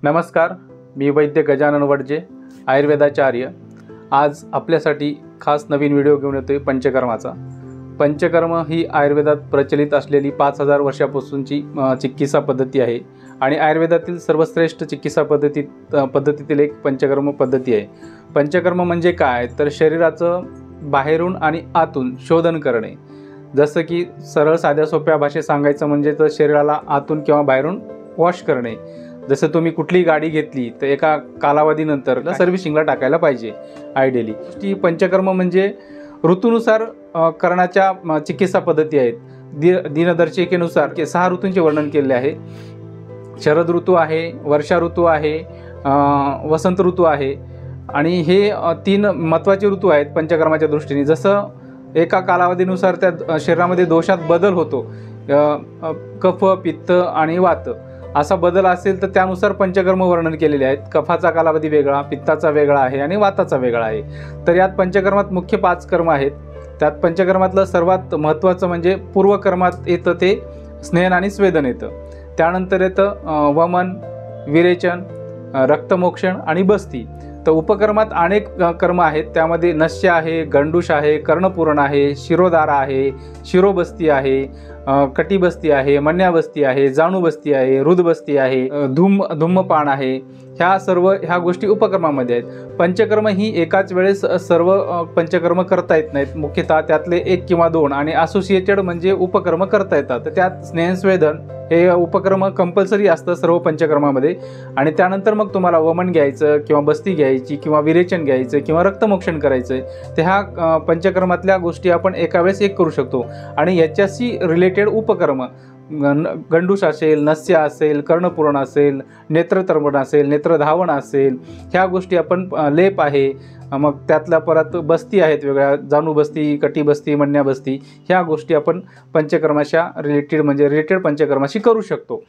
नमस्कार, मी वैद्य गजानन वडजे, आयुर्वेदाचार्य। आज आपल्यासाठी खास नवीन व्हिडिओ घेऊन येतोय पंचकर्माचा। पंचकर्म ही आयुर्वेदात प्रचलित असलेली 5000 वर्षापासूनची चिकित्सा पद्धती आहे आणि आयुर्वेदातील सर्वश्रेष्ठ चिकित्सा पद्धतीतील एक पंचकर्म पद्धती आहे। पंचकर्म म्हणजे काय तर शरीराचं बाहेरून आणि आतून शोधन करणे। जसं की सरळ साध्या सोप्या भाषेत सांगायचं म्हणजे तर शरीराला आतून किंवा बाहेरून वॉश करणे। जसं तुम्ही कुठली गाडी घेतली तर एका कालावधीनंतर सर्व्हिसिंगला टाकायला पाहिजे आयडियली। ती पंचकर्म म्हणजे ऋतूनुसार करण्याच्या चिकित्सा पद्धती आहेत। दिनदर्शिकेनुसार 6 ऋतूंचे वर्णन केले आहे। शरद ऋतू आहे, वर्षा ऋतू आहे, वसंत ऋतू आहे आणि हे 3 महत्त्वाचे ऋतू आहेत पंचकर्माच्या दृष्टीने। जसं एका कालावधीनुसार त्या शरीरामध्ये दोषात बदल होतो, कफ, पित्त आणि वात असा बदल असेल तर त्यानुसार पंचकर्म वर्णन केलेले आहेत। कफाचा कालावधी वेगळा, पित्ताचा वेगळा आहे आणि वाताचा वेगळा आहे। तर यात पंचकर्मात मुख्य 5 कर्म आहेत। त्यात पंचकर्मातलं सर्वात महत्त्वाचं म्हणजे पूर्वकर्मात येतं ते स्नेहन आणि स्वेदन येतं। त्यानंतर येतं वमन, विरेचन, रक्तमोक्षण आणि बस्ती। तर उपकर्मात अनेक कर्म आहेत। त्यामध्ये नस्य आहे, गंडूष आहे, कर्णपूरण आहे, शिरोधारा आहे, शिरोबस्ती आहे, कटिबस्ती आहे, मन्याबस्ती आहे, जाणूबस्ती आहे, रुदबस्ती आहे, धूम्रपान आहे। ह्या गोष्टी उपकर्मामध्ये आहेत। पंचकर्म ही एकाच वेळेस सर्व पंचकर्म करता येत नाहीत। मुख्यतः त्यातले 1 किंवा 2 आणि असोसिएटेड म्हणजे उपकर्म करता येतात। तर त्यात स्नेहस्वेदन हे उपकर्म कंपल्सरी असतं सर्व पंचकर्मामध्ये। आणि त्यानंतर मग तुम्हाला वमन घ्यायचं किंवा बस्ती घ्यायची किंवा विरेचन घ्यायचं किंवा रक्तमोक्षण करायचं। तर ह्या पंचकर्मातल्या गोष्टी आपण एका वेळेस एक करू शकतो। आणि याच्याशी रिलेटेड उपकर्म गंडूष असेल, नस्य असेल, कर्णपूरण असेल, नेत्रतर्पण असेल, नेत्रधावण असेल, ह्या गोष्टी आपण लेप आहे, मग त्यातल्या परत बस्ती आहेत वेगळ्या, जाणूबस्ती, कटिबस्ती, मन्याबस्ती, ह्या गोष्टी आपण पंचकर्माच्या रिलेटेड पंचकर्माशी करू शकतो।